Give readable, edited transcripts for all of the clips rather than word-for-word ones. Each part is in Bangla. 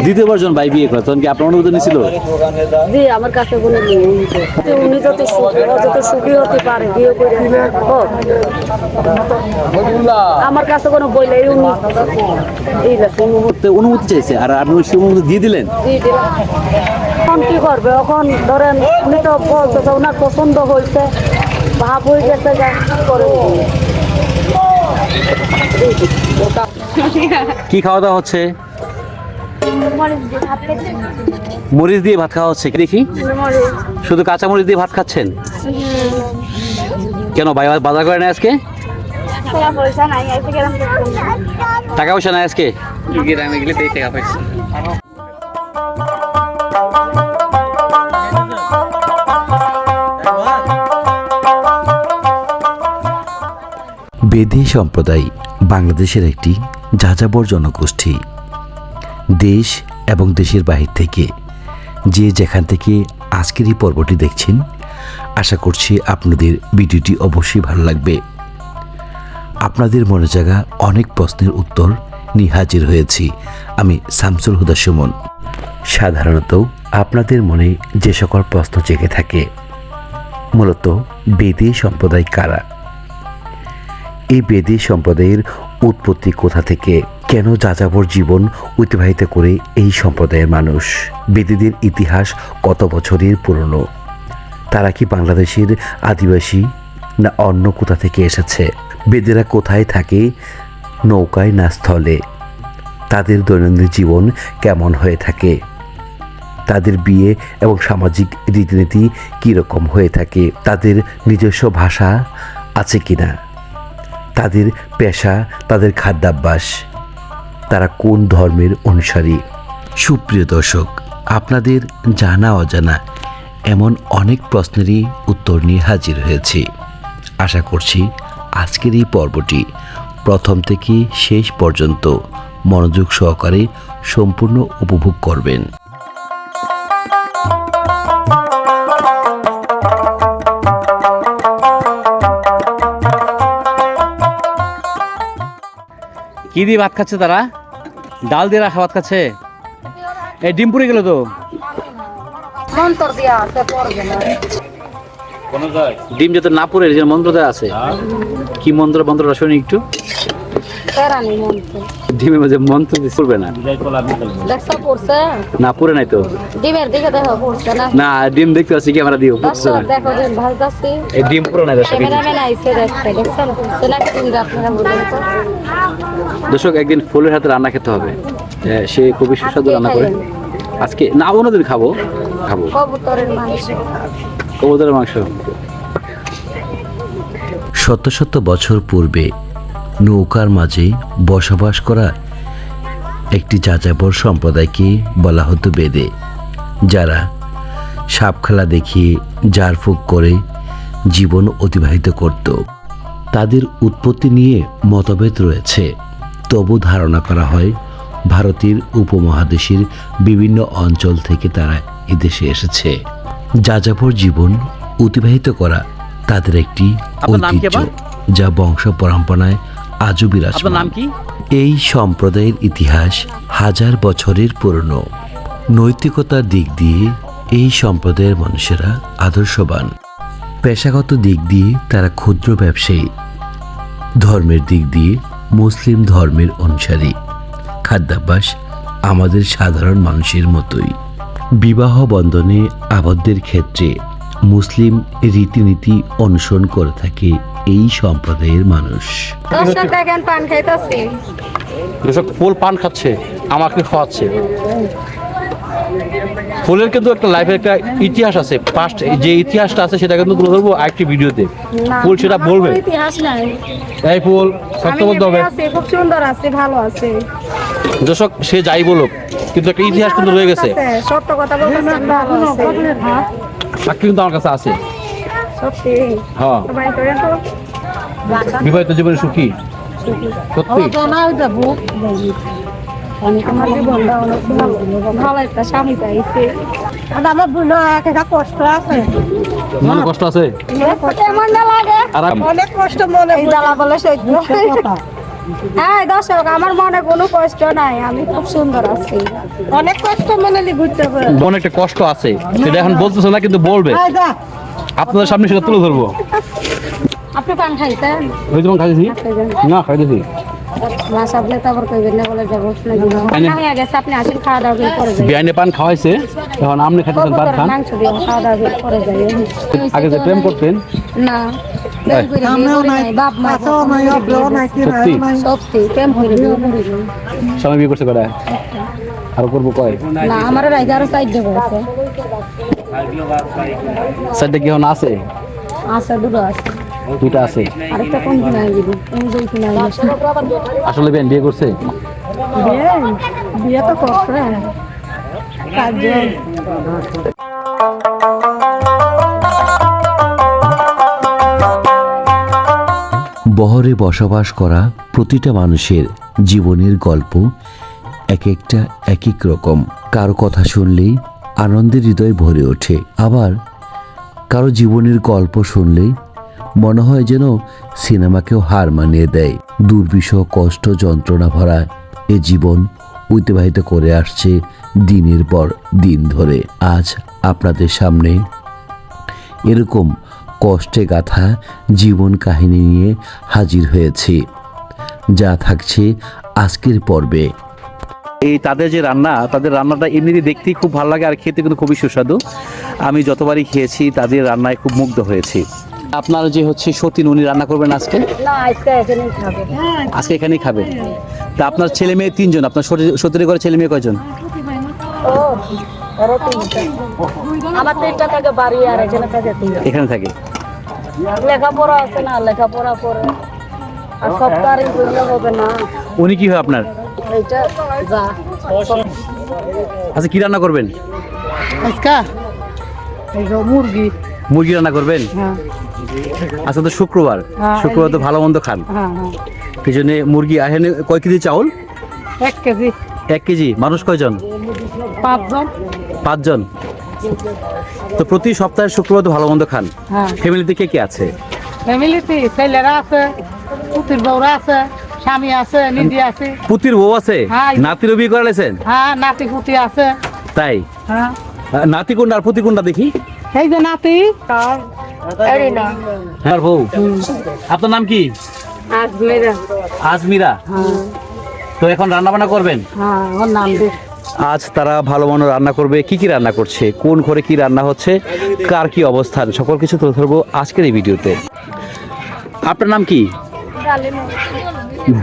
দ্বিতীয়বার যখন ভাই বিয়ে করে তখন কি আপনার অনুমোদন ছিল? জি আমার কাছে কোনো উনি যত সুখী হতে পারে বিয়ে করে হোক। আমার কাছে কোনো বইলে উনি এই লাগছে অনুমতি চাইছে আর আপনি সেই অনুমতি দিয়ে দিলেন। এখন কি করবে? এখন ধরেন উনি তো বলতেছে ওনার পছন্দ হয়েছে, ভাব হয়ে গেছে, করে কি খাওয়া দাওয়া হচ্ছে? মরিচ দিয়ে ভাত খাওয়া হচ্ছে দেখি। শুধু কাঁচা মরিচ দিয়ে ভাত খাচ্ছেন কেন? ভাই বাজার করে না আজকে? টাকা পয়সা নাই আজকে? গ্রামে গেলে টাকা পয়সা। বেদী সম্প্রদায় বাংলাদেশের একটি যাযাবর জনগোষ্ঠী। দেশ এবং দেশের বাহির থেকে যে যেখান থেকে আজকের এই পর্বটি দেখছেন, আশা করছি আপনাদের ভিডিওটি অবশ্যই ভালো লাগবে। আপনাদের মনে জাগা অনেক প্রশ্নের উত্তর নিয়ে হাজির হয়েছি আমি শামসুল হুদা সুমন। সাধারণত আপনাদের মনে যে সকল প্রশ্ন জেগে থাকে, মূলত বেদী সম্প্রদায় কারা, এই বেদী সম্প্রদায়ের উৎপত্তি কোথা থেকে, কেন যাযাবর জীবন অতিবাহিত করে এই সম্প্রদায়ের মানুষ, বেদীদের ইতিহাস কত বছরের পুরনো, তারা কি বাংলাদেশের আদিবাসী না অন্য কোথা থেকে এসেছে, বেদেরা কোথায় থাকে, নৌকায় না স্থলে, তাদের দৈনন্দিন জীবন কেমন হয়ে থাকে, তাদের বিয়ে এবং সামাজিক রীতিনীতি কীরকম হয়ে থাকে, তাদের নিজস্ব ভাষা আছে কিনা, তাদের পেশা, তাদের খাদ্যাভ্যাস, তারা কোন ধর্মের অনুসারী। সুপ্রিয় দর্শক, আপনাদের জানা অজানা এমন অনেক প্রশ্নেরই উত্তর নিয়ে হাজির হয়েছি। আশা করছি আজকের এই পর্বটি প্রথম থেকে শেষ পর্যন্ত মনোযোগ সহকারে সম্পূর্ণ উপভোগ করবেন। কি দিয়ে ভাত খাচ্ছে তারা? ডাল দিয়ে রাখা ভাত খাচ্ছে। এই ডিম পুড়ে গেল তো। ডিম যাতে না পুড়ে যে মন্ত্র দেওয়া আছে। কি মন্ত্রটা শুনি একটু। ডিমের মধ্যে মন্ত্র পড়বে না? না পুড়ে নাই তো। না ডিম দেখতে পাচ্ছি ক্যামেরা দিয়ে পড়ছে না। এই ডিম পুরো নাই দর্শক। একদিন ফুলের হাতে রান্না খেতে হবে, সে খুবই সুস্বাদু রান্না করে। আজকে না অন্যদিন খাবো কবুতরের মাংস। শত শত বছর পূর্বে নৌকার মাঝে বসবাস করা একটি যাযাবর সম্প্রদায়কে বলা হতো বেদে, যারা সাপ খেলা দেখিয়ে ঝাড়ফুঁক করে জীবন অতিবাহিত করত। তাদের উৎপত্তি নিয়ে মতভেদ রয়েছে, তবু ধারণা করা হয় ভারতের উপমহাদেশের বিভিন্ন অঞ্চল থেকে তারা এদেশে এসেছে। যাযাবর জীবন অতিবাহিত করা তাদের একটি ঐতিহ্য, যা বংশ পরম্পরায় আজও বিরাজমান। এই সম্প্রদায়ের ইতিহাস হাজার বছরের পুরনো। নৈতিকতার দিক দিয়ে এই সম্প্রদায়ের মানুষেরা আদর্শবান। পেশাগত দিক দিয়ে তারা ক্ষুদ্র ব্যবসায়ী। ধর্মের দিক দিয়ে মুসলিম ধর্মের অনুসারী। খাদ্যাভ্যাস আমাদের সাধারণ মানুষের মতোই। বিবাহ বন্ধনে আবদ্ধের ক্ষেত্রে মুসলিম রীতিনীতি অনুসরণ করে থাকে এই সম্প্রদায়ের মানুষ। ফুল পান খাচ্ছে, আমাকে খাওয়াচ্ছে। ফুলের কিন্তু একটা লাইফের একটা ইতিহাস আছে, পাস্ট যে ইতিহাসটা আছে সেটা কিন্তু তুলে ধরবো আরেকটি ভিডিওতে। ফুল সেটা বলবে। এই ফুল সত্য বলতে হবে, খুব সুন্দর আছে, ভালো আছে। দর্শক সে যাই বলুক, কিন্তু একটা ইতিহাস কিন্তু রয়ে গেছে। সত্য কথা বলতেছেন, ভালো আছে। সাক্ষী কিন্তু আমার কাছে আছে। সত্যি? হ্যাঁ। বিবাহিত জীবনে সুখী? সত্যি? ভালো একটা স্বামী পাইছে। আমার বোন একটা কষ্ট আছে। মনে কষ্ট আছে? অনেক কষ্ট মনে জ্বালা বলে সহ্য। হ্যাঁ দর্শক, আমার মনে কোনো কষ্ট নাই, আমি খুব সুন্দর আছি। অনেক কষ্ট মেনে ঘুরতে পারে। অনেকটা কষ্ট আছে, সেটা এখন বলতেছে না, কিন্তু বলবে। আপনাদের সামনে সেটা তুলে ধরবো। আপনি পান খাইছেন? ওই যেমন খাইছি না, খাইতেছি। মাছ আপনি তারপর কইবেন না বলে যাবো না হয়ে গেছে। আপনি আসেন, খাওয়া দাওয়া করে যাই। বিয়ানে পান খাওয়াইছে, এখন আপনি খাইতেছেন পান খান। মাংস দিয়ে খাওয়া দাওয়া করে যাই। আগে যে প্রেম করতেন না, প্রেম করে বিয়ে করি নাই, বাপ মা সত্যি সত্যি প্রেম করে বিয়ে করি নাই। স্বামী বিয়ে করছে কটা? আর করবো কয়? না, আমার রাইজা আরো সাইড দেবো আছে। সাইডে কি এখন আছে? আছে, দুটো আছে। দুইটা আছে। আরেকটা কোন কিনা দিবি? কোন দুই কিনা আসলে বিয়ান বিয়ে করছে? বিয়ে বিয়ে তো করছে কাজ। বহরে বসবাস করা প্রতিটা মানুষের জীবনের গল্প এক একটা এক এক রকম। কারো কথা শুনলেই আনন্দের হৃদয় ভরে ওঠে, আবার কারো জীবনের গল্প শুনলেই মনে হয় যেন সিনেমাকেও হার মানিয়ে দেয়। দুর্বিষহ কষ্ট যন্ত্রণা ভরা এ জীবন অতিবাহিত করে আসছে দিনের পর দিন ধরে। আজ আপনাদের সামনে এরকম কষ্টে গাঁথা জীবন কাহিনী নিয়ে হাজির হয়েছি, যা থাকছে আজকের পর্বে। এই তাদের যে রান্না, তাদের রান্নাটা এমনিতে দেখতেই খুব ভালো লাগে, আর খেতে কিন্তু খুবই সুস্বাদু। আমি যতবারই খেয়েছি তাদের রান্নায় খুব মুগ্ধ হয়েছি। আপনার যে হচ্ছে সতীন, উনি রান্না করবেন আজকে? না, আজকে এখানেই খাবে। আজকে এখানেই খাবে। তা আপনার ছেলে মেয়ে 3 জন। আপনার সতীনের ঘরে ছেলে মেয়ে কয়জন? ও আরো তিনটা। আমার তিনটা থাকে বাড়ি, আর এখানে থাকে তিনটা। এখানে থাকে। লেখাপড়া আছে না, লেখাপড়া করে আর সব তারই বললে হবে না। উনি কি হয় আপনার? এইটা যা আচ্ছা, কি রান্না করবেন আজকা? এই যে মুরগি। মুরগি রান্না করবেন? হ্যাঁ আচ্ছা, তো শুক্রবার, শুক্রবার তো ভালো মন্দ খান, হ্যাঁ হ্যাঁ। এই জন্য মুরগি। আহেন কয় কেজি চাউল? 1 কেজি। 1 কেজি। মানুষ কয়জন? 5 জন। 5 জন। তো প্রতি সপ্তাহে শুক্রবার তো ভালো মন্দ খান। হ্যাঁ। ফ্যামিলিতে কে কে আছে? ফ্যামিলিতে ছেলেরা আছে, পুতির বউরা আছে, স্বামী আছে, নিজে আছে। পুতির বউ আছে? হ্যাঁ। নাতিরও বিয়ে করালেছেন? হ্যাঁ, নাতি পুতি আছে। তাই? হ্যাঁ। নাতি কোনটা আর পুতি কোনটা দেখি? এই যে নাতি। হ্যাঁ বউ। আপনার নাম কি? আজমেরা। আজমিরা। হ্যাঁ তো এখন রান্না বান্না করবেন? হ্যাঁ, ওর নাম দে। আজ তারা ভালো মন্দ রান্না করবে। কি কি রান্না করছে, কোন ঘরে কি রান্না হচ্ছে, কার কি অবস্থান, সকল কিছু তুলে ধরবো আজকের এই ভিডিওতে। আপনার নাম কি?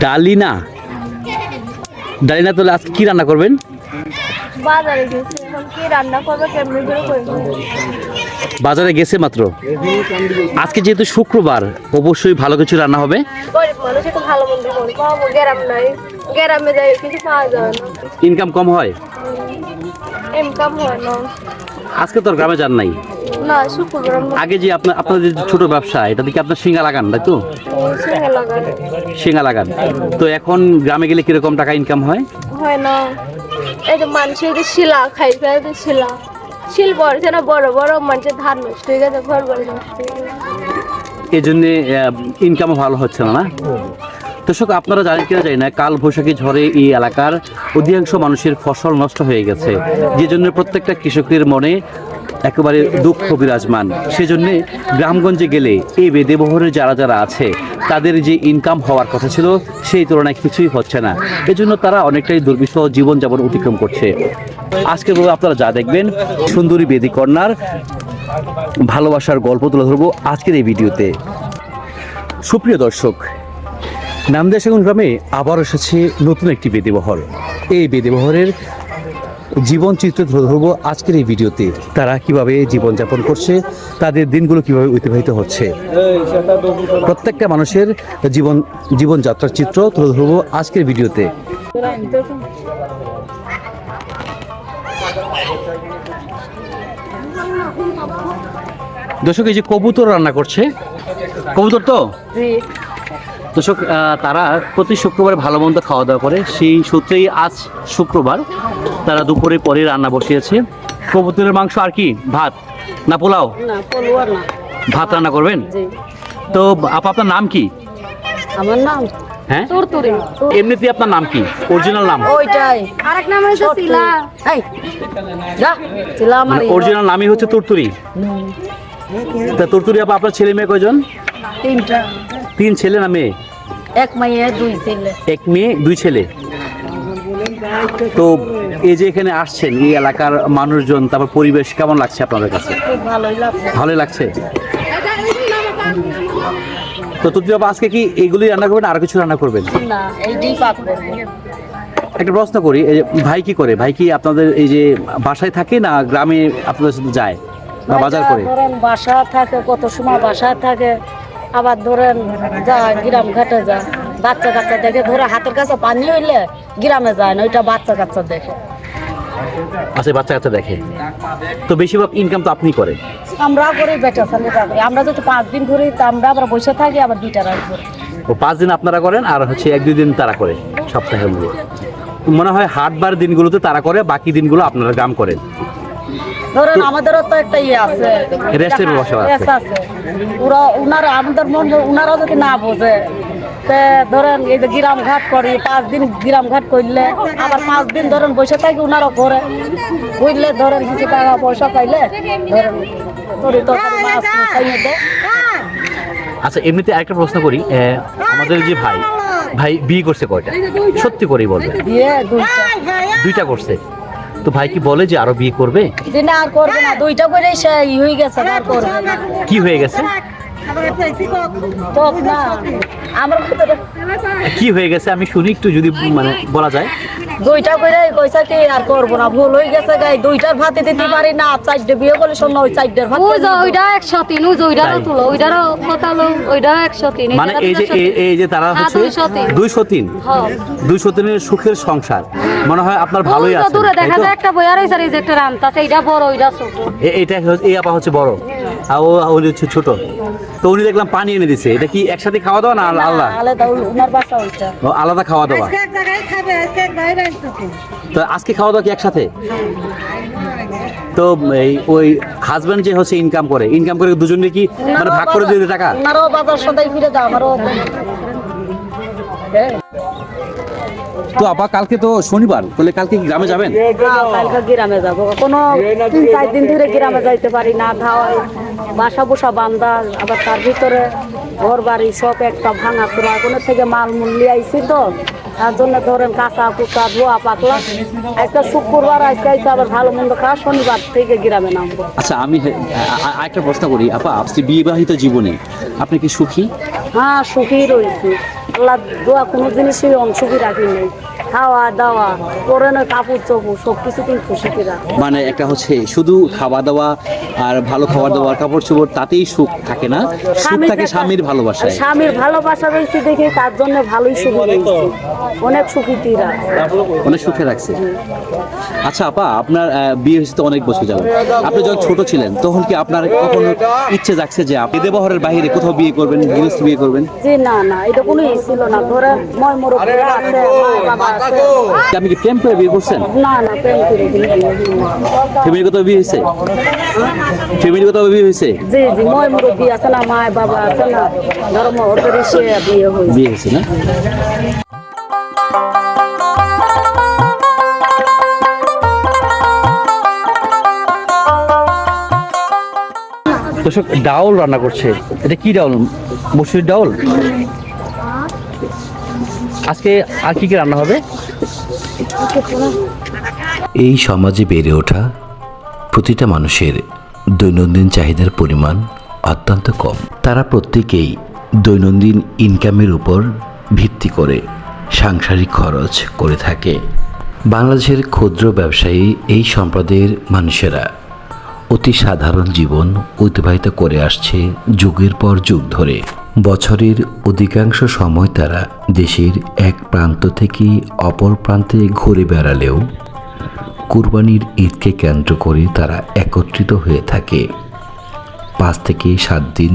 ডালিনা। ডালিনা, তাহলে আজকে কি রান্না করবেন? বাজারে গেছে, এখন কি রান্না করবে কেমনে করে করবে? বাজারে গেছে মাত্র। আজকে যেহেতু শুক্রবার, অবশ্যই ভালো কিছু রান্না হবে। গরিব মানুষ একটু ভালো মন্দ করে পাবো, গ্রাম নাই, গ্রামে যাই কিছু পাওয়া যায় না, ইনকাম কম হয়, ইনকাম হয় না। আজকে তো আর গ্রামে যান নাই। না, শুক্রবার আগে যে আপনার যে ছোট ব্যবসা, এটা থেকে আপনার সিঙ্গা লাগান, তাই তো? সিঙ্গা লাগান। সিঙ্গা লাগান। তো এখন গ্রামে গেলে কিরকম টাকা ইনকাম হয়? হয় না। এই যে মানুষের যে শিলা খাই, শিলা শিল পড়ছে না, বড় বড় মানুষের ধান নষ্ট হয়ে গেছে, ঘর বাড়ি নষ্ট হয়ে গেছে, এই জন্যে ইনকামও ভালো হচ্ছে না। দর্শক, আপনারা জানেন কিনা জানি না, কাল বৈশাখী ঝড়ে এই এলাকার অধিকাংশ মানুষের ফসল নষ্ট হয়ে গেছে, যে জন্য প্রত্যেকটা কৃষকের মনে একেবারে দুঃখ বিরাজমান। সেজন্যে গ্রামগঞ্জে গেলে এই বেদেবহরের যারা যারা আছে, তাদের যে ইনকাম হওয়ার কথা ছিল, সেই তুলনায় কিছুই হচ্ছে না। এজন্য তারা অনেকটাই দুর্বিষহ জীবনযাপন অতিক্রম করছে। আজকের পর্বে আপনারা যা দেখবেন, সুন্দরী বেদী কন্যার ভালোবাসার গল্প তুলে ধরবো আজকের এই ভিডিওতে। সুপ্রিয় দর্শক, নামদিয়া সেগুন গ্রামে আবার এসেছে নতুন একটি বেদেবহর। এই বেদেবহরের জীবন চিত্র তুলে ধরবো আজকের এই ভিডিওতে। তারা কিভাবে জীবনযাপন করছে, তাদের দিনগুলো কিভাবে অতিবাহিত হচ্ছে, প্রত্যেকটা মানুষের জীবনযাত্রার চিত্র তুলে ধরবো আজকের ভিডিওতে। দর্শক, এই যে কবুতর রান্না করছে, কবুতর তো দর্শক, তারা প্রতি শুক্রবার ভালো মন্দ খাওয়া দাওয়া করে, সেই সূত্রেই আজ শুক্রবার তারা দুপুরে পরে রান্না বসিয়েছে। কবুতরের মাংস আর কি, ভাত না পোলাও? না, পোলাও না, ভাত রান্না করবেন। তো আপনার নাম কি? আমার নাম হ্যাঁ তুরতুরি। এমনিতে আপনার নাম কি, অরিজিনাল নাম? ওইটাই আরেক নাম হচ্ছে শিলা। এই যা চিলা আমার অরিজিনাল নামই হচ্ছে তুরতুরি। তা তুরতুরি আপা, আপনার ছেলে মেয়ে কয়জন? তিনটা, 3 ছেলে না মেয়ে? এক মেয়ে দুই ছেলে। 1 মেয়ে 2 ছেলে। তো এই যে এখানে আসছেন, এই এলাকার মানুষজন, তারপর পরিবেশ কেমন লাগছে আপনাদের কাছে? খুব ভালোই লাগছে। ভালোই লাগছে। তো তুরতুরি আপা, আজকে কি এইগুলি রান্না করবেন, আর কিছু রান্না করবেন? না এইটাই পাক করবো। একটা প্রশ্ন করি, এই যে ভাই কি করে? ভাই কি আপনাদের এই যে বাসায় থাকে না গ্রামে আপনাদের সাথে যায় বা বাজার করে? ধরেন বাসা থাকে, কত সময় বাসা থাকে, আবার ধরেন যা গ্রাম ঘাটে যায়, বাচ্চা কাচ্চা দেখে, ধরে হাতের কাছে পানি হইলে গ্রামে যায় না, ওইটা বাচ্চা কাচ্চা দেখে। আচ্ছা, বাচ্চা কাচ্চা দেখে। তো বেশিরভাগ ইনকাম তো আপনি করেন। আমরাও করি, বেটা ছেলেটা করি। আমরা যদি 5 দিন ঘুরি তা আমরা আবার বসে থাকি, আবার 2টা রাত করি। ও 5 দিন আপনারা করেন, আর হচ্ছে 1-2 দিন তারা করে সপ্তাহের মধ্যে। মনে হয় হাটবার দিনগুলোতে তারা করে, বাকি দিনগুলো আপনারা গ্রাম করেন। ধরেন আমাদেরও তো একটা ইয়ে আছে, রেস্টের ব্যবস্থা আছে। রেস্ট আছে। ওনারা আমাদের ওনারাও যদি না বোঝে, তে ধরেন এই যে গ্রাম ঘাট করি, 5 দিন গ্রাম ঘাট করলে আবার 5 দিন ধরেন বসে থাকি, ওনারাও করে বুঝলে, ধরেন কিছু টাকা পয়সা পাইলে ধরেন তরি তরকারি মাছ খাইয়ে দেয়। আচ্ছা, এমনিতে আরেকটা প্রশ্ন করি, আমাদের যে ভাই বিয়ে করছে কয়টা? সত্যি করেই বলবেন। দিয়ে 2টা করছে। তো ভাই কি বলে যে আরো বিয়ে করবে? যে না আর করবে না, 2টা করে সে হয়ে গেছে, আর করবে না। কি হয়ে গেছে? তো না আমার ভিতরে কি হয়ে গেছে আমি শুনি একটু, যদি মানে বলা যায়। 2টা করে কইসা কি আর করবো না, ভুল হয়ে গেছে গাই, 2টার ভাতে দিতে পারি না, 4টে বিয়ে করলে শোন ওই 4টের ভাত ওই যে ওইটা 103, ওই যে ওইটারও তুলো, ওইটারও কথা লো, ওইটা 103। মানে এই যে তারা হচ্ছে 203 হ্যাঁ। 203 সুখের সংসার। মনে হয় আপনার ভালোই আছে। দূরে দেখা যায় একটা বই আর এই যে একটা রান্তা আছে, এইটা বড়, ওইটা ছোট। এটা এই আপা হচ্ছে বড়, আর উনি হচ্ছে ছোট। তো উনি দেখলাম পানি এনে দিছে। এটা কি একসাথে খাওয়া দাওয়া না আলাদা? আলাদা, ওনার বাসা ওইটা। ও, আলাদা খাওয়া দাওয়া। তো আজকে খাওয়া দাওয়া কি একসাথে? তো ওই হাজবেন্ড যে হচ্ছে ইনকাম করে দুজনে কি মানে ভাগ করে দিতে টাকা? ওনারও বাজার সদাই ফিরে দাও, আমারও। তো আপা, কালকে তো শনিবার, তাহলে কালকে কি গ্রামে যাবেন? কালকে গ্রামে যাবো, কোনো 3-4 দিন ধরে গ্রামে যাইতে পারি না, খাওয়াই বাসা বসা বান্ধা, আবার তার ভিতরে ঘর বাড়ি সব একটা ভাঙা চোরা, কোনো থেকে মাল মূল্য আইসি, তো তার জন্য ধরেন কাঁচা কুচা ধোয়া পাকলা। আজকে শুক্রবার, আজকে আবার ভালো মন্দ খাওয়া, শনিবার থেকে গ্রামে নামবো। আচ্ছা, আমি একটা প্রশ্ন করি আপা, আপনি বিবাহিত জীবনে আপনি কি সুখী? হ্যাঁ, সুখী রয়েছি, আল্লাহ দোয়া কোনো জিনিসই অংশী রাখি নেই। খাওয়া দাওয়া করে না, কাপড় চোপড় সব কিছু কিন্তু খুশি কিরা। মানে একটা হচ্ছে শুধু খাওয়া দাওয়া আর ভালো খাওয়া দাওয়া, কাপড় চোপড়, তাতেই সুখ থাকে না, সুখ থাকে স্বামীর ভালোবাসায়। স্বামীর ভালোবাসা রয়েছে দেখে তার জন্য ভালোই সুখী রয়েছে, অনেক সুখী তীরা, অনেক সুখে রাখছে। আচ্ছা আপা, আপনার বিয়ে হয়েছে তো অনেক বছর যাবে, আপনি যখন ছোট ছিলেন তখন কি আপনার কখনো ইচ্ছে জাগছে যে আপনি দেবহরের বাইরে কোথাও বিয়ে করবেন, গৃহস্থ বিয়ে করবেন? যে না না, এটা কোনো ছিল না। ধরে মই মোর আছে, মা বাবা আছে। আপনি কি প্রেম করে বিয়ে করছেন? না না, প্রেম করে ফ্যামিলিগত বিয়ে হয়েছে? ফ্যামিলিগত বিয়ে হয়েছে? জি জি, মই মুরব্বী আছে না, মা বাবা আছে না, ধর্ম ওদের সে বিয়ে হয়েছে। বিয়ে হয়েছে না? দর্শক, ডাউল রান্না করছে। এটা কি ডাউল? মসুর ডাউল। আজকে আর কি কি রান্না হবে? এই সমাজে বেড়ে ওঠা প্রতিটা মানুষের দৈনন্দিন চাহিদার পরিমাণ অত্যন্ত কম। তারা প্রত্যেকেই দৈনন্দিন ইনকামের উপর ভিত্তি করে সাংসারিক খরচ করে থাকে। বাংলাদেশের ক্ষুদ্র ব্যবসায়ী এই সম্প্রদায়ের মানুষেরা অতি সাধারণ জীবন অতিবাহিত করে আসছে যুগের পর যুগ ধরে। বছরের অধিকাংশ সময় তারা দেশের এক প্রান্ত থেকে অপর প্রান্তে ঘুরে বেড়ালেও কুরবানির ঈদকে কেন্দ্র করে তারা একত্রিত হয়ে থাকে। 5 থেকে 7 দিন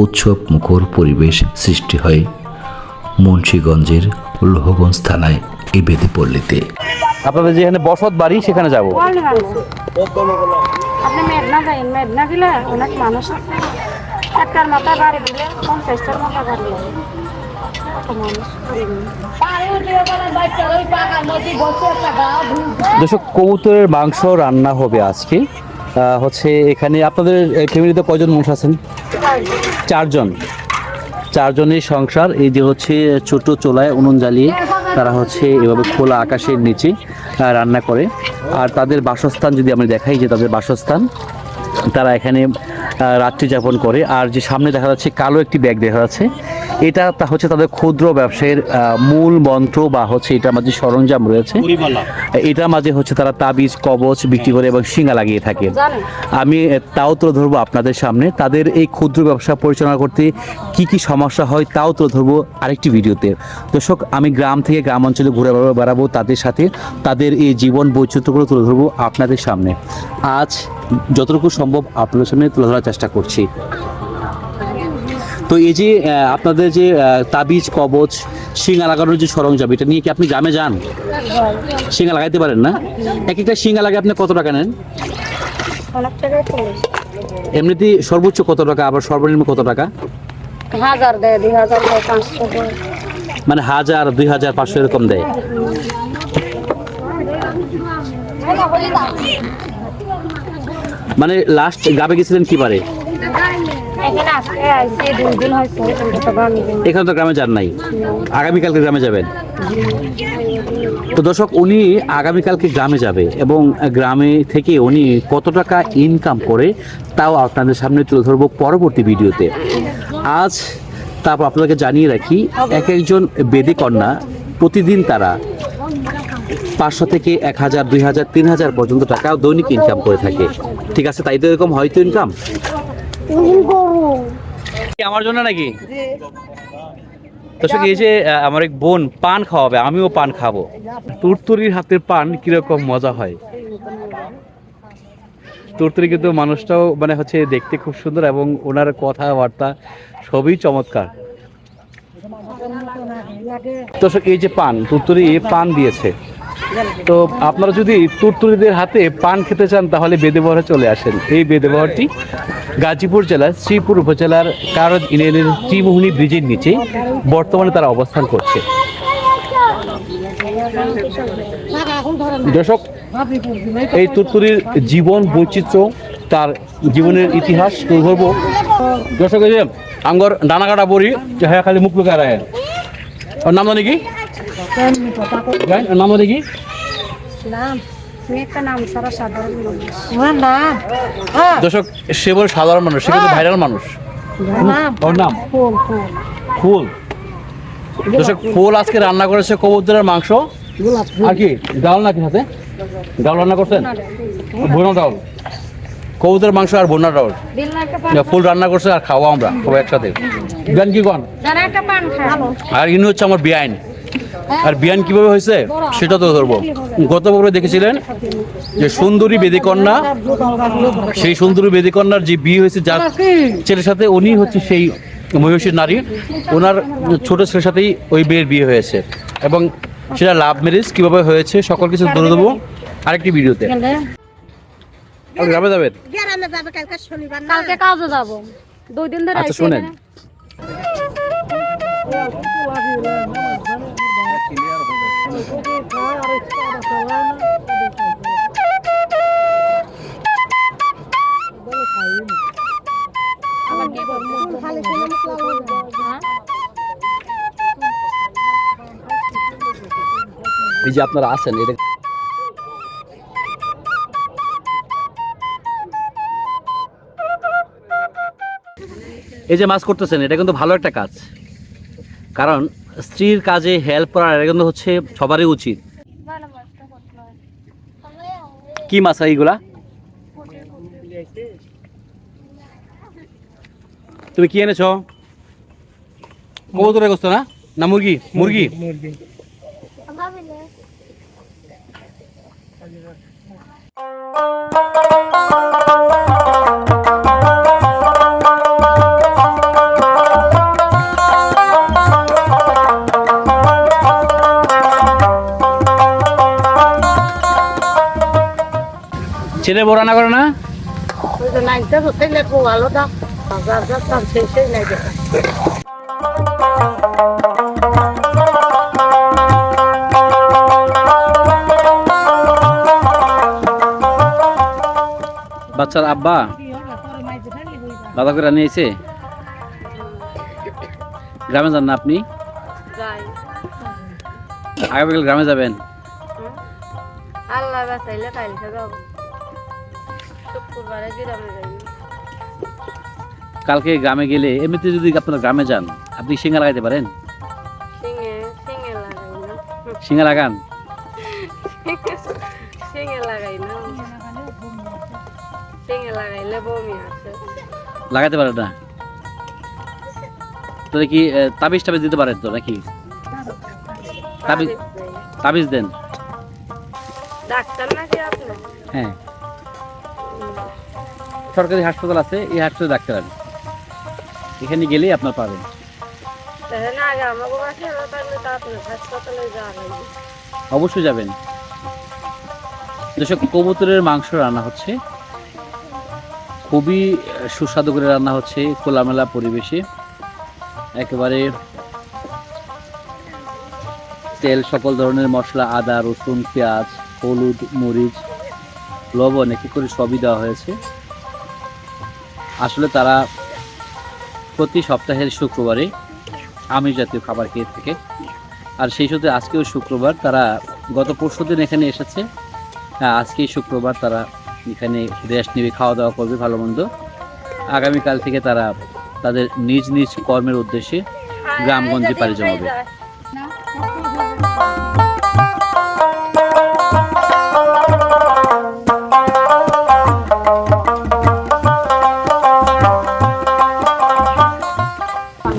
উৎসব মুখর পরিবেশ সৃষ্টি হয় মুন্সিগঞ্জের লোহগঞ্জ থানায় এই বেদিপল্লীতে। আপনাদের যেখানে বসত বাড়ি সেখানে যাব। আপনি মেঘনা যাইন, মেঘনা গেলে অনেক মানুষ আছে, একটার মাথায় বাড়ি দিলে 50টার মাথায় বাড়ি লাগে। ছোট মানুষ দর্শক কবুতরের মাংস রান্না হবে আজকে। হচ্ছে এখানে আপনাদের ফ্যামিলিতে কয়জন মানুষ আছেন? 4 জন। 4 জনের সংসার। এই যে হচ্ছে ছোট চুলায় উনুন জ্বালিয়ে তারা হচ্ছে এভাবে খোলা আকাশের নিচে রান্না করে। আর তাদের বাসস্থান যদি আমরা দেখাই, যে তাদের বাসস্থান, তারা এখানে রাত্রি যাপন করে। আর যে সামনে দেখা যাচ্ছে কালো একটি ব্যাগ দেখা যাচ্ছে, এটা হচ্ছে তাদের ক্ষুদ্র ব্যবসায়ের মূল মন্ত্র, বা হচ্ছে এটার মাঝে সরঞ্জাম রয়েছে। এটার মাঝে হচ্ছে তারা তাবিজ কবচ বিক্রি করে এবং শিঙা লাগিয়ে থাকে। আমি তাও তুলে ধরবো আপনাদের সামনে। তাদের এই ক্ষুদ্র ব্যবসা পরিচালনা করতে কি কি সমস্যা হয় তাও তুলে ধরবো আরেকটি ভিডিওতে। দর্শক, আমি গ্রাম থেকে গ্রাম অঞ্চলে ঘুরে বেড়াবো, তাদের সাথে তাদের এই জীবন বৈচিত্র্যগুলো তুলে ধরবো আপনাদের সামনে। আজ যতটুকু সম্ভব আপনাদের সামনে তুলে ধরার চেষ্টা করছি। তো এই যে আপনাদের যে তাবিজ কবচ শিঙা লাগানোর যে সরঞ্জাম, এটা নিয়ে কি আপনি গ্রামে যান? শিঙা লাগাইতে পারেন না? এক একটা শিঙা লাগে আপনি কত টাকা নেন? এমনিতে সর্বোচ্চ কত টাকা, আবার সর্বনিম্ন কত টাকা? 1000 দেয়, 2000 দেয়, 500 দেয়। মানে 1000, 2000, 500 এরকম দেয়। মানে লাস্ট গ্রামে গেছিলেন কি বারে? এখানে আজকে আইছি 2 দিন হয়েছে, এখানে তো গ্রামে যান নাই, আগামীকালকে গ্রামে যাবেন। তো দর্শক, উনি আগামীকালকে গ্রামে যাবে এবং গ্রামে থেকে উনি কত টাকা ইনকাম করে তাও আপনাদের সামনে তুলে ধরবো পরবর্তী ভিডিওতে। আজ তারপর আপনাদেরকে জানিয়ে রাখি, এক একজন বেদী কন্যা প্রতিদিন তারা 500 থেকে 1000, 2000, 3000 পর্যন্ত টাকা দৈনিক ইনকাম করে থাকে। ঠিক আছে, তাই তো এরকম হয়তো ইনকাম আমার জন্য নাকি? দর্শক, এই যে আমার এক বোন পান খাওয়াবে, আমিও পান খাবো। তুরতুরির হাতের পান কিরকম মজা হয়। তুরতুরি কিন্তু মানুষটাও মানে হচ্ছে দেখতে খুব সুন্দর এবং ওনার কথাবার্তা সবই চমৎকার। দর্শক, এই যে পান, তুরতুরি পান দিয়েছে। তো আপনারা যদি তুরতুরিদের হাতে পান খেতে চান তাহলে বেদেবরে চলে আসেন। এই বেদেবরটি গাজীপুর জেলার শ্রীপুর উপজেলার কারদ ইউনিয়নের ত্রিমোহনী ব্রিজের নিচে বর্তমানে তারা অবস্থান করছে। দর্শক, এই তুরতুরির জীবন বৈচিত্র্য, তার জীবনের ইতিহাস তুলে ধরবো। দর্শক, এই যে আঙ্গর ডানা কাটা বড়ি, হ্যাঁ খালি মুখ লুকায় রাখেন। ওর নাম জানি কি? নাম জানি কি? দর্শক, সে বলে সাধারণ মানুষ, সে কিন্তু ভাইরাল মানুষ। ওর নাম ফুল। দর্শক, ফুল আজকে রান্না করেছে কবুতরের মাংস আর কি ডাল, নাকি সাথে ডাল রান্না করছেন? বোনা ডাল, কবুতরের মাংস আর বোনা ডাল। ফুল রান্না করছে আর খাওয়া আমরা সবাই একসাথে। গান কি গান? আর ইনি হচ্ছে আমার বিয়াইন। আর বিয়ান কিভাবে হয়েছে সেটা তো ধরবো। গত পর্বে দেখেছিলেন যে সুন্দরী বেদীকন্যা, সেই সুন্দরী বেদীকন্যার যে বিয়ে হয়েছে যার ছেলের সাথে, উনি হচ্ছে সেই মহিষীর নারী। ওনার ছোট ছেলের সাথেই ওই বিয়ের বিয়ে হয়েছে এবং সেটা লাভ ম্যারেজ কিভাবে হয়েছে সকল কিছু ধরে দেবো আরেকটি ভিডিওতে। গ্রামে যাবেন? কালকে কাজে যাবো, 2 দিন ধরে। আচ্ছা শুনেন, এই যে আপনারা আছেন, এটা এই যে মাছ করতেছেন, এটা কিন্তু ভালো একটা কাজ। কারণ স্ত্রীর কাজে হেল্প করা এটা কিন্তু হচ্ছে সবারই উচিত। কি মাছ এইগুলা? তুমি কি এনেছো? কবুতরের গোস্ত না, না মুরগি? মুরগি। ছেলে বড় রান্না করে না? ভালো বাচ্চার আব্বা দাদা করে নিয়েছে। গ্রামে যান না আপনি? যাই আগামীকাল গ্রামে যাবেন? আল্লাহ বাঁচাইলে কালকে যাব, শুক্রবারে গ্রামে যাই। কালকে গ্রামে গেলে এমনিতে যদি আপনারা গ্রামে যান আপনি সিঙ্গা লাগাইতে পারেন? সিঙে লাগাই না, সিঙ্গা লাগান? সিঙে লাগাই না, সিঙে লাগাইলে বমি আসে। লাগাইতে পারেন না? তাহলে কি তাবিজ টাবিজ দিতে পারেন তো নাকি? তাবিজ তাবিজ দেন? ডাক্তার নাকি আপনি? হ্যাঁ, সরকারি হাসপাতাল আছে, এই হাসপাতালে ডাক্তার আছে, এখানে গেলেই আপনার পাবেন। তাহলে আগে আমাকে বাসায় তাহলে তো আপনার হাসপাতালে যাওয়া লাগবে। অবশ্যই যাবেন। যেসব কবুতরের মাংস রান্না হচ্ছে খুবই সুস্বাদু করে রান্না হচ্ছে, খোলামেলা পরিবেশে, একেবারে তেল, সকল ধরনের মশলা, আদা, রসুন, পেঁয়াজ, হলুদ, মরিচ, লবণ একে করে সবই দেওয়া হয়েছে। আসলে তারা প্রতি সপ্তাহের শুক্রবারে আমিষ জাতীয় খাবার খেয়ে থাকে, আর সেই সাথে আজকেও শুক্রবার, তারা গত পরশুদিন এখানে এসেছে, আজকেই শুক্রবার তারা এখানে রেস্ট নেবে, খাওয়া দাওয়া করবে ভালো মন্দ। আগামীকাল থেকে তারা তাদের নিজ নিজ কর্মের উদ্দেশ্যে গ্রামগঞ্জে পাড়ি জমাবে।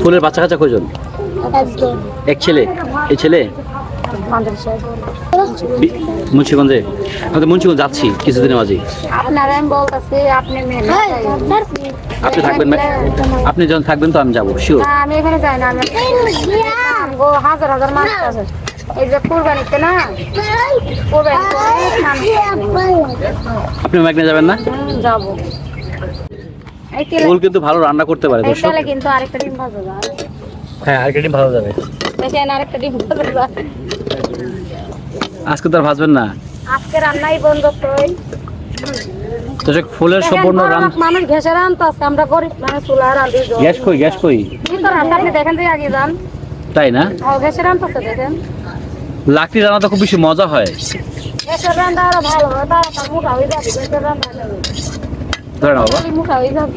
ফুলের বাচ্চা কাচ্চা কয়জন? এক ছেলে। এই ছেলে মুন্সিগঞ্জে? আমি তো মুন্সিগঞ্জ যাচ্ছি কিছুদিনের মাঝে। আপনার আমি বলতেছি আপনি আপনি থাকবেন না? আপনি যখন থাকবেন তো আমি যাবো শিওর। আমি এখানে যাই না, আমি হাজার হাজার মানুষ আছে এই যে কুরবানিতে না, আপনি মেঘনা যাবেন না? যাবো। ফুল কিন্তু ভালো রান্না করতে পারে দর্শক। কিন্তু আরেকটা ডিম ভাজা যায়। হ্যাঁ, আরেকটা ডিম ভালো যাবে। দেখেন আরেকটা ডিম ভাজা যায়। আজকে তো আর ভাজবেন না? আজকে রান্নাই বন্ধ কই। দর্শক ফুলের সম্পূর্ণ রান্না মানুষ গ্যাসে রান্নাছে, আমরা গরিব মানুষ চুলা রাঁধি। গ্যাস কই? গ্যাস কই? ভিতর আছে, আপনি দেখেন যে আগে যান। তাই না? গ্যাসে রান্নাছে দেখেন। লাকড়ি রান্না তো খুব বেশি মজা হয়। গ্যাসের রান্না আরো ভালো হয়, তার মোটা হয়ে যাবে। গ্যাসের রান্না ধরেন বাবা, মোটা হয়ে যাবে।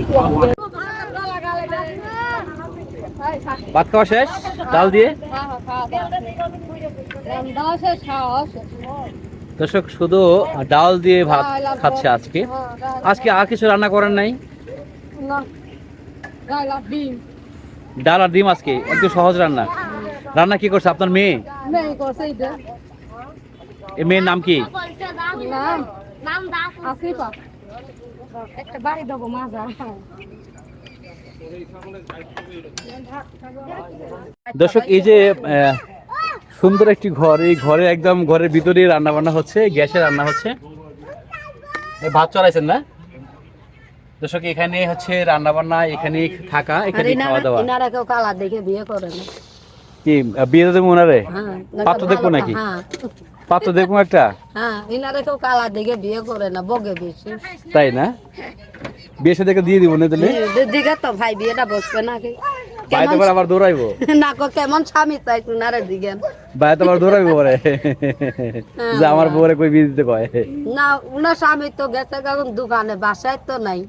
ভাত খাওয়া শেষ? ডাল দিয়ে? দর্শক শুধু ডাল দিয়ে ভাত খাচ্ছে আজকে। আজকে আর কিছু রান্না করেন নাই? ডাল আর ডিম আজকে একটু সহজ রান্না। রান্না কি করছে আপনার মেয়ে? এই মেয়ের নাম কি? একটা বাড়ি দেবো মাজা। দর্শক এই যে সুন্দর একটি ঘর, এই ঘরে একদম ঘরের ভিতরেই রান্না বান্না হচ্ছে, গ্যাসে রান্না হচ্ছে। ভাত চড়াইছেন না দর্শক? এখানে হচ্ছে রান্না বান্না, এখানে থাকা, এখানে খাওয়া দাওয়া। ইনারা কেউ কালার দেখে বিয়ে করে না। কি বিয়ে দেবো ওনারে? পাত্র দেখবো নাকি? পাত্র দেখবো একটা? হ্যাঁ, ইনারা কেউ কালার দেখে বিয়ে করে না, বগে বেশি। তাই না? বিয়ে সাথে দিয়ে দিব না তাহলে? দিকে তো ভাই বিয়েটা বসবে নাকি? ভাই তো আবার দৌড়াইবো না, কেমন স্বামী চাই উনারে দিকে? ভাই তো আবার দৌড়াইবো পরে যে আমার বউরে কই বিয়ে দিতে কয়। না, উনার স্বামী তো গেছে এখন দোকানে, বাসায় তো নাই।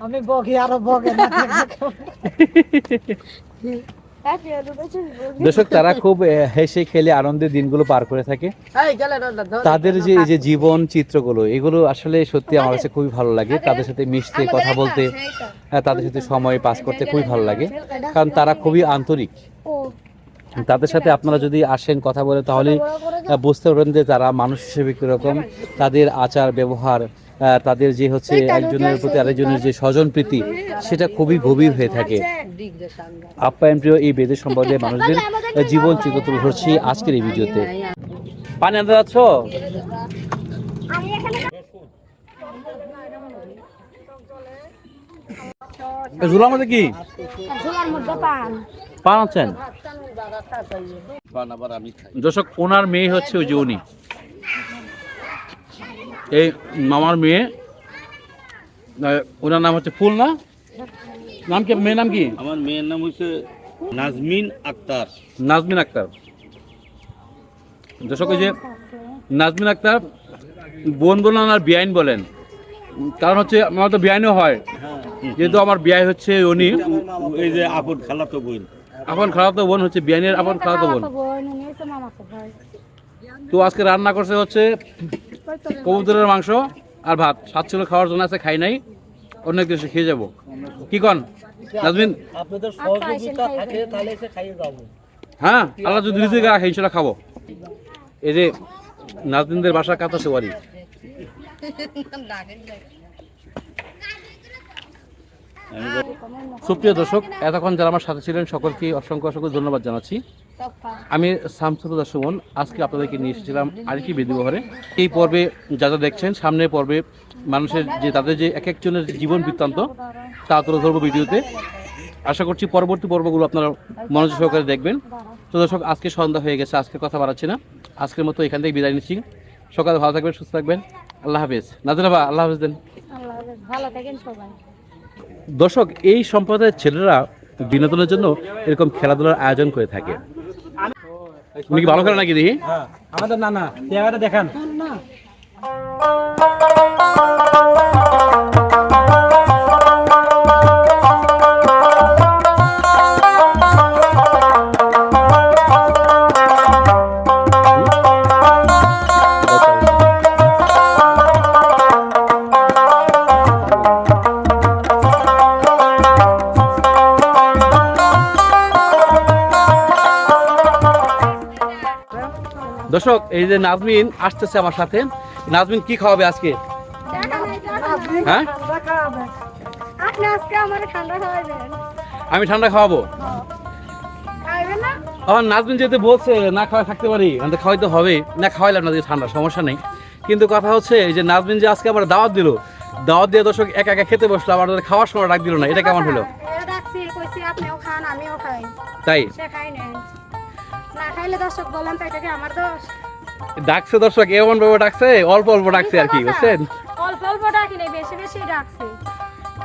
আমি বগি আরো বগে না। দর্শক তারা খুব হেসে খেলে আনন্দের দিনগুলো পার করে থাকে। তাদের যে এই যে জীবন চিত্রগুলো, এগুলো আসলে সত্যি আমার কাছে খুবই ভালো লাগে। তাদের সাথে মিশতে, কথা বলতে, তাদের সাথে সময় পাস করতে খুবই ভালো লাগে, কারণ তারা খুবই আন্তরিক। তাদের সাথে আপনারা যদি আসেন কথা বলে, তাহলে বুঝতে পারবেন যে তারা মানুষ হিসেবে কিরকম, তাদের আচার ব্যবহার, তাদের যে হচ্ছে একজনের প্রতি আরেকজনের যে স্বজন প্রীতি, সেটা খুবই গভীর হয়ে থাকে। আপ্যায়ন প্রিয় এই বেদের সম্পর্কে মানুষদের জীবন চিত্র তুলে ধরছি আজকের এই ভিডিওতে। পানি আনতে যাচ্ছ? ঝুলার মধ্যে কি? পান আছেন? দর্শক ওনার মেয়ে হচ্ছে ওই যে উনি, এই মামার মেয়ে, ওনার নাম হচ্ছে ফুল না, নাম কি, মেয়ের নাম কি? আমার মেয়ের নাম হচ্ছে নাজমিন আক্তার। নাজমিন আক্তার। দর্শক, এই যে নাজমিন আক্তার বোন বলেন আর বিআইন বলেন, কারণ হচ্ছে আমার তো বিআইনও হয়, যেহেতু আমার বিআই হচ্ছে উনি, এই যে আপন খালাতো বোন। আপন খালাতো বোন হচ্ছে বিআইনের আপন খালাতো বোন। তো আজকে রান্না করছে হচ্ছে কবুতরের মাংস আর ভাত। স্বাদ ছিল, খাওয়ার জন্য আছে, খাই নাই, অন্য কিছু খেয়ে যাবো। কি কন নাজমিন? আপনাদের সহযোগিতা থাকে তাহলে এসে খাইয়ে যাবো। হ্যাঁ, আল্লাহ যদি রিজিক রাখে ইনশাল্লাহ খাবো। এই যে নাজমিনদের বাসা কাতাসে বাড়ি। সুপ্রিয় দর্শক, এতক্ষণ যারা আমার সাথে ছিলেন সকলকে অসংখ্য অসংখ্য ধন্যবাদ জানাচ্ছি। আমি শামসুল হুদা সুমন আজকে আপনাদেরকে নিয়ে এসেছিলাম আরেকটি বিধিবহরে। এই পর্বে যা যা দেখছেন, সামনের পর্বে মানুষের যে তাদের যে এক একজনের জীবন বৃত্তান্ত তা তুলে ধরবো ভিডিওতে। আশা করছি পরবর্তী পর্বগুলো আপনারা মনোযোগ সহকারে দেখবেন। তো দর্শক, আজকে সন্ধ্যা হয়ে গেছে, আজকে কথা বাড়াচ্ছি না, আজকের মতো এখান থেকে বিদায় নিচ্ছি। সকালে ভালো থাকবেন, সুস্থ থাকবেন, আল্লাহ হাফেজ। নাজরা বা আল্লাহ হাফেজ দেন। ভালো থাকেন সবাই। দর্শক, এই সম্প্রদায়ের ছেলেরা বিনোদনের জন্য এরকম খেলাধুলার আয়োজন করে থাকে। তুমি কি ভালো খেলা নাকি দেখি? আমাদের নানা চেহারা দেখান। দর্শক, এই যে নাজমিন আসতেছে আমার সাথে। নাজমিন কি খাওয়াবে আজকে? হ্যাঁ, আপনি আজকে আমার ঠান্ডা খাওয়াবেন? আমি ঠান্ডা খাওয়াবো। খাইবেন না? আমার নাজমিন যেহেতু বলছে না খাওয়া থাকতে পারি, আমাদের খাওয়াইতে হবে, না খাওয়াইলাম না, যে ঠান্ডা সমস্যা নেই। কিন্তু কথা হচ্ছে এই যে নাজমিন যে আজকে আবার দাওয়াত দিল, দাওয়াত দিয়ে দর্শক একা একা খেতে বসলো, আবার খাওয়ার সময় ডাক দিল না, এটা কেমন হলো? ডাকছি, কইছি আপনিও খান আমিও খাই, তাই সে খাই নাই। না খাইলে দর্শক বলেন তাই থেকে আমার দোষ। ডাকছে দর্শক, এমন ভাবে ডাকছে, অল্প অল্প ডাকছে আর কি, বুঝছেন? অল্প অল্প ডাকি নাই, বেশি বেশি ডাকছে।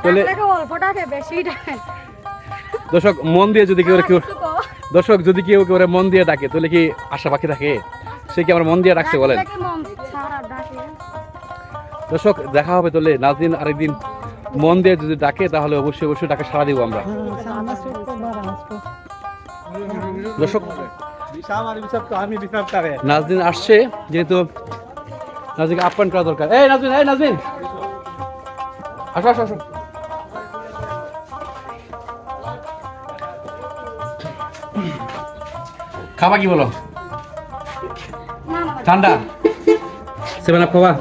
তাহলে অল্প ডাকে, বেশি ডাকে। দর্শক, মন দিয়ে যদি কেউ দর্শক যদি কেউ কেউ মন দিয়ে ডাকে তাহলে কি আশা বাকি থাকে? সে কি আমার মন দিয়ে ডাকছে বলেন? দর্শক, দেখা হবে তাহলে নাজদিন আরেকদিন মন দিয়ে যদি ডাকে, তাহলে অবশ্যই অবশ্যই ডাকে সাড়া দিব আমরা। দর্শক, নাজদিন আসছে, যেহেতু নাজদিনকে আপ্যায়ন করা দরকার। এই নাজদিন, এই নাজদিন, আসো আসো আসো। খাবা কি বলো? ঠান্ডা 7 আপ খাবা?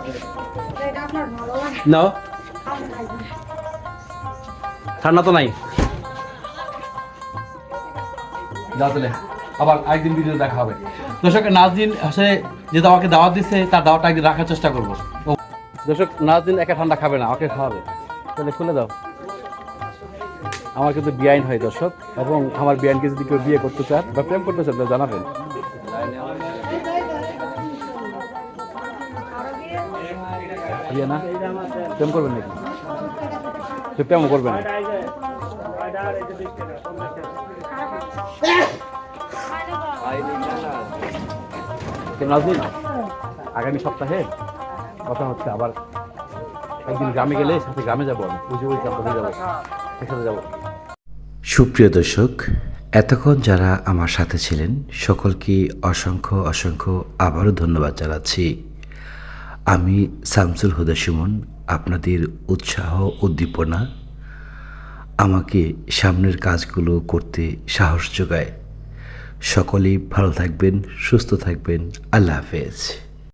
নাও, ঠান্ডা তো নাই। যাও তাহলে, আবার একদিন ভিডিও দেখা হবে। দর্শক, নাজদিন আসে যেহেতু আমাকে দাওয়াত দিচ্ছে, তার দাওয়াতটা একদিন রাখার চেষ্টা করবো। দর্শক, নাজদিন একা ঠান্ডা খাবে না, আমাকে খাওয়াবে। তাহলে খুলে দাও। আমার কিন্তু বিআইন হয় দর্শক, এবং আমার বিআইনকে যদি কেউ বিয়ে করতে চান বা প্রেম করতে চান তাহলে জানাবেন। বিয়ে না, প্রেম করবেন নাকি? প্রেম করবেন? নাজনীন, আগামী সপ্তাহে কথা হচ্ছে, আবার একদিন গ্রামে গেলে সাথে গ্রামে যাবো, আমি বুঝে বুঝে আপনাদের যাবো, একসাথে যাবো। সুপ্রিয় দর্শক, এতক্ষণ যারা আমার সাথে ছিলেন সকলকে অসংখ্য অসংখ্য আবারও ধন্যবাদ জানাচ্ছি। আমি শামসুল হুদা সুমন, আপনাদের উৎসাহ উদ্দীপনা আমাকে সামনের কাজগুলো করতে সাহস যোগায়। সকলেই ভালো থাকবেন, সুস্থ থাকবেন, আল্লাহ হাফেজ।